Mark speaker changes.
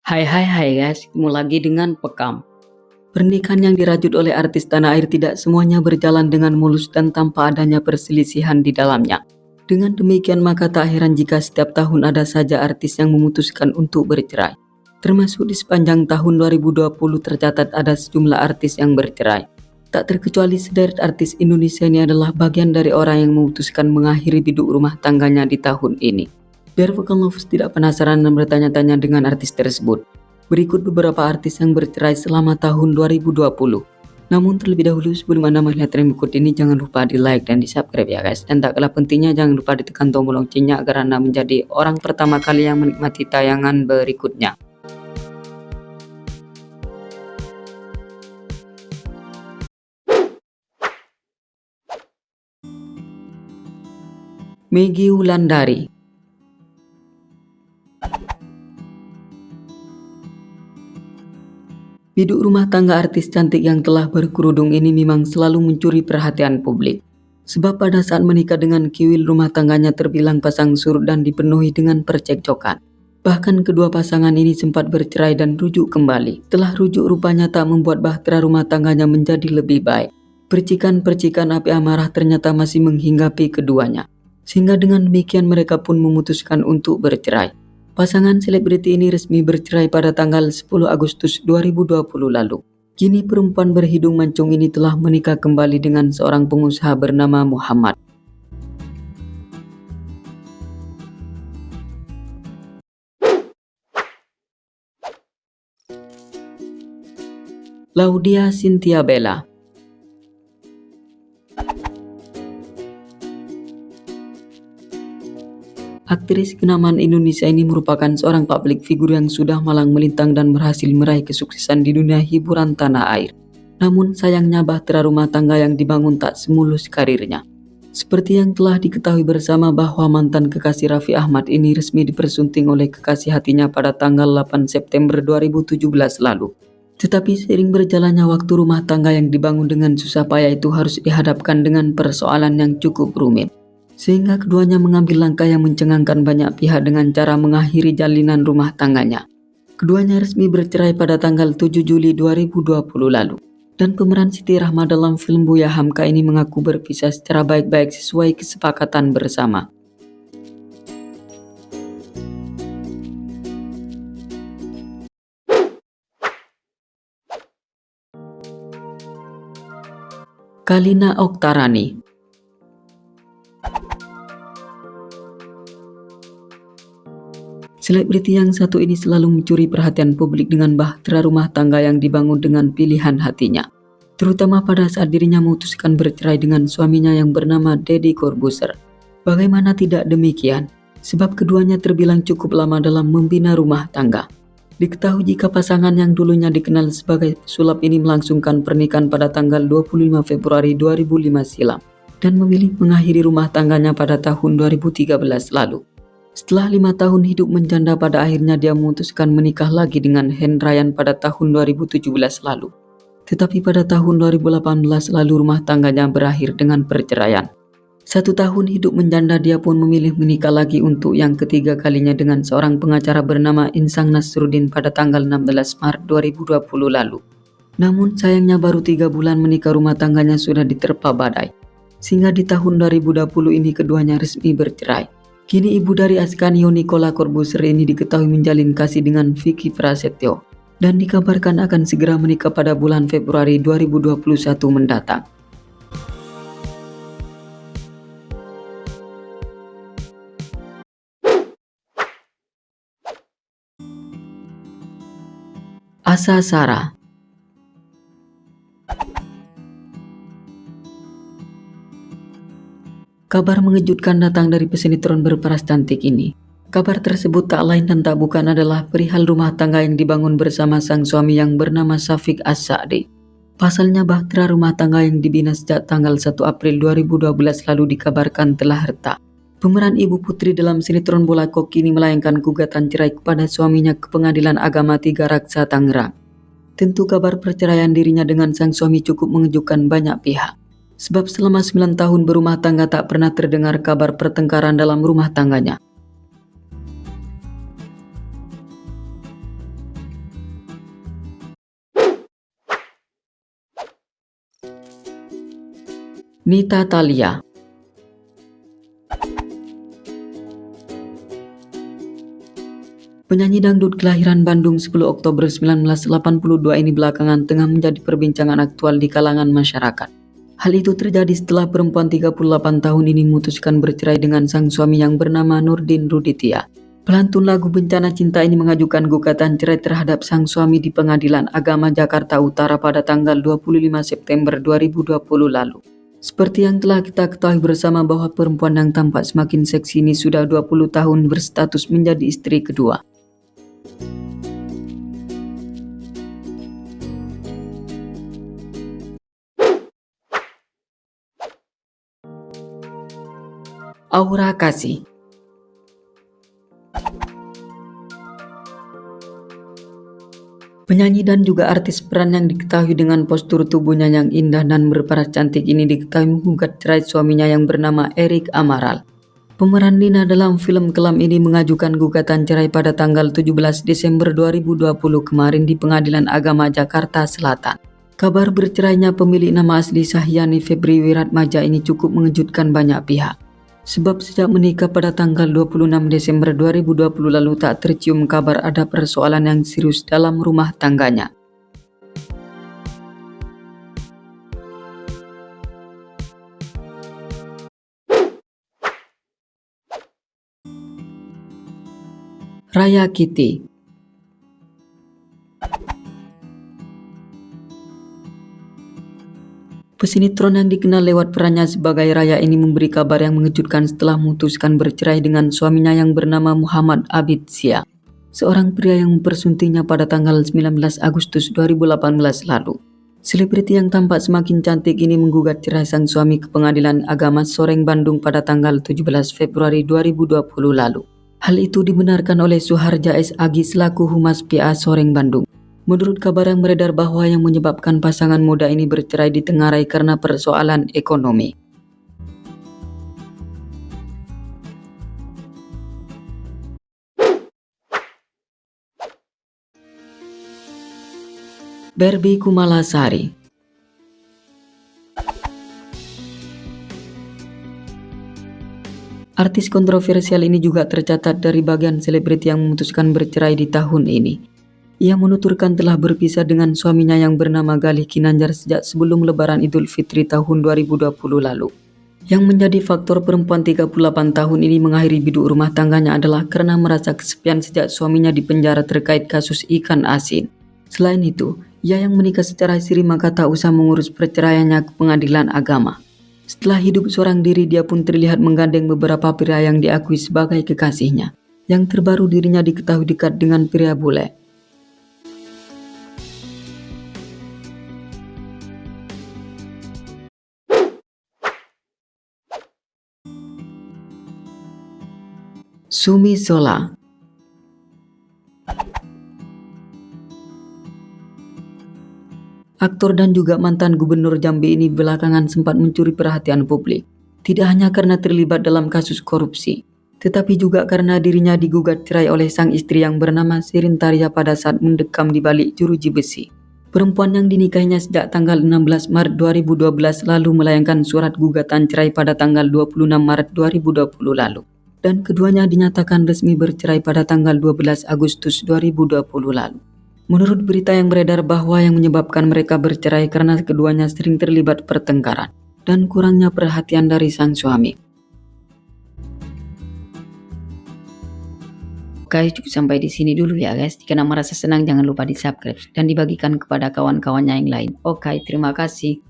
Speaker 1: Hai hai hai guys, ketemu lagi dengan Pekam. Pernikahan yang dirajut oleh artis tanah air tidak semuanya berjalan dengan mulus dan tanpa adanya perselisihan di dalamnya. Dengan demikian maka tak heran jika setiap tahun ada saja artis yang memutuskan untuk bercerai. Termasuk di sepanjang tahun 2020 tercatat ada sejumlah artis yang bercerai. Tak terkecuali sederet artis Indonesia ini adalah bagian dari orang yang memutuskan mengakhiri biduk rumah tangganya di tahun ini. Biar Vokal Lovers tidak penasaran dan bertanya-tanya dengan artis tersebut, berikut beberapa artis yang bercerai selama tahun 2020. Namun terlebih dahulu sebelum Anda melihat tren berikut ini, jangan lupa di like dan di subscribe ya guys. Dan tak kalah pentingnya jangan lupa ditekan tombol loncengnya agar Anda menjadi orang pertama kali yang menikmati tayangan berikutnya. Maggie Wulandari. Biduk rumah tangga artis cantik yang telah berkerudung ini memang selalu mencuri perhatian publik. Sebab pada saat menikah dengan Kiwil, rumah tangganya terbilang pasang surut dan dipenuhi dengan percekcokan. Bahkan kedua pasangan ini sempat bercerai dan rujuk kembali. Setelah rujuk rupanya tak membuat bahtera rumah tangganya menjadi lebih baik. Percikan-percikan api amarah ternyata masih menghinggapi keduanya. Sehingga dengan demikian mereka pun memutuskan untuk bercerai. Pasangan selebriti ini resmi bercerai pada tanggal 10 Agustus 2020 lalu. Kini perempuan berhidung mancung ini telah menikah kembali dengan seorang pengusaha bernama Muhammad. Laudia Cynthia Bella. Aktris kenamaan Indonesia ini merupakan seorang publik figur yang sudah malang melintang dan berhasil meraih kesuksesan di dunia hiburan tanah air. Namun sayangnya bahtera rumah tangga yang dibangun tak semulus karirnya. Seperti yang telah diketahui bersama bahwa mantan kekasih Raffi Ahmad ini resmi dipersunting oleh kekasih hatinya pada tanggal 8 September 2017 lalu. Tetapi seiring berjalannya waktu, rumah tangga yang dibangun dengan susah payah itu harus dihadapkan dengan persoalan yang cukup rumit. Sehingga keduanya mengambil langkah yang mencengangkan banyak pihak dengan cara mengakhiri jalinan rumah tangganya. Keduanya resmi bercerai pada tanggal 7 Juli 2020 lalu. Dan pemeran Siti Rahma dalam film Buya Hamka ini mengaku berpisah secara baik-baik sesuai kesepakatan bersama. Kalina Oktarani. Selebriti yang satu ini selalu mencuri perhatian publik dengan bahtera rumah tangga yang dibangun dengan pilihan hatinya. Terutama pada saat dirinya memutuskan bercerai dengan suaminya yang bernama Deddy Corbuzier. Bagaimana tidak demikian? Sebab keduanya terbilang cukup lama dalam membina rumah tangga. Diketahui jika pasangan yang dulunya dikenal sebagai pesulap ini melangsungkan pernikahan pada tanggal 25 Februari 2005 silam dan memilih mengakhiri rumah tangganya pada tahun 2013 lalu. Setelah 5 tahun hidup menjanda, pada akhirnya dia memutuskan menikah lagi dengan Hendrayan pada tahun 2017 lalu. Tetapi pada tahun 2018 lalu rumah tangganya berakhir dengan perceraian. 1 tahun hidup menjanda, dia pun memilih menikah lagi untuk yang ketiga kalinya dengan seorang pengacara bernama Insang Nasruddin pada tanggal 16 Maret 2020 lalu. Namun sayangnya baru 3 bulan menikah rumah tangganya sudah diterpa badai. Sehingga di tahun 2020 ini keduanya resmi bercerai. Kini ibu dari Ascanio Nicola Corbuzier ini diketahui menjalin kasih dengan Vicky Prasetyo dan dikabarkan akan segera menikah pada bulan Februari 2021 mendatang. Asa Sarah. Kabar mengejutkan datang dari pesinetron berparas cantik ini. Kabar tersebut tak lain dan tak bukan adalah perihal rumah tangga yang dibangun bersama sang suami yang bernama Syafiq As-Sa'di. Pasalnya bahtera rumah tangga yang dibina sejak tanggal 1 April 2012 lalu dikabarkan telah retak. Pemeran ibu putri dalam sinetron bola koki ini melayangkan gugatan cerai kepada suaminya ke Pengadilan Agama 3 Raksa Tangerang. Tentu kabar perceraian dirinya dengan sang suami cukup mengejutkan banyak pihak. Sebab selama 9 tahun berumah tangga tak pernah terdengar kabar pertengkaran dalam rumah tangganya. Nita Thalia. Penyanyi dangdut kelahiran Bandung 10 Oktober 1982 ini belakangan tengah menjadi perbincangan aktual di kalangan masyarakat. Hal itu terjadi setelah perempuan 38 tahun ini memutuskan bercerai dengan sang suami yang bernama Nurdin Ruditya. Pelantun lagu Bencana Cinta ini mengajukan gugatan cerai terhadap sang suami di Pengadilan Agama Jakarta Utara pada tanggal 25 September 2020 lalu. Seperti yang telah kita ketahui bersama bahwa perempuan yang tampak semakin seksi ini sudah 20 tahun berstatus menjadi istri kedua. Aura Kasih. Penyanyi dan juga artis peran yang diketahui dengan postur tubuhnya yang indah dan berparas cantik ini diketahui menggugat cerai suaminya yang bernama Erik Amaral. Pemeran Nina dalam film kelam ini mengajukan gugatan cerai pada tanggal 17 Desember 2020 kemarin di Pengadilan Agama Jakarta Selatan. Kabar bercerainya pemilik nama asli Sahyani Febri Wiratmaja ini cukup mengejutkan banyak pihak. Sebab sejak menikah pada tanggal 26 Desember 2020 lalu tak tercium kabar ada persoalan yang serius dalam rumah tangganya. Raya Kitty. Pesinetron yang dikenal lewat perannya sebagai Raya ini memberi kabar yang mengejutkan setelah memutuskan bercerai dengan suaminya yang bernama Muhammad Abid Sia, seorang pria yang mempersuntingnya pada tanggal 19 Agustus 2018 lalu. Selebriti yang tampak semakin cantik ini menggugat cerai sang suami ke Pengadilan Agama Soreng Bandung pada tanggal 17 Februari 2020 lalu. Hal itu dibenarkan oleh Suharja S. Agi selaku Humas PA Soreng Bandung. Menurut kabar yang beredar bahwa yang menyebabkan pasangan muda ini bercerai ditengarai karena persoalan ekonomi. Barbie Kumalasari. Artis kontroversial ini juga tercatat dari bagian selebriti yang memutuskan bercerai di tahun ini. Ia menuturkan telah berpisah dengan suaminya yang bernama Galih Kinanjar sejak sebelum Lebaran Idul Fitri tahun 2020 lalu. Yang menjadi faktor perempuan 38 tahun ini mengakhiri biduk rumah tangganya adalah karena merasa kesepian sejak suaminya dipenjara terkait kasus ikan asin. Selain itu, ia yang menikah secara siri maka tak usah mengurus perceraiannya ke Pengadilan Agama. Setelah hidup seorang diri, dia pun terlihat menggandeng beberapa pria yang diakui sebagai kekasihnya. Yang terbaru dirinya diketahui dekat dengan pria bule. Sumi Zola. Aktor dan juga mantan gubernur Jambi ini belakangan sempat mencuri perhatian publik. Tidak hanya karena terlibat dalam kasus korupsi, tetapi juga karena dirinya digugat cerai oleh sang istri yang bernama Sirin Taria pada saat mendekam di balik jeruji besi. Perempuan yang dinikahinya sejak tanggal 16 Maret 2012 lalu melayangkan surat gugatan cerai pada tanggal 26 Maret 2020 lalu. Dan keduanya dinyatakan resmi bercerai pada tanggal 12 Agustus 2020 lalu. Menurut berita yang beredar bahwa yang menyebabkan mereka bercerai karena keduanya sering terlibat pertengkaran dan kurangnya perhatian dari sang suami. Oke, cukup sampai di sini dulu ya guys. Jika merasa senang jangan lupa di subscribe dan dibagikan kepada kawan-kawannya yang lain. Oke, terima kasih.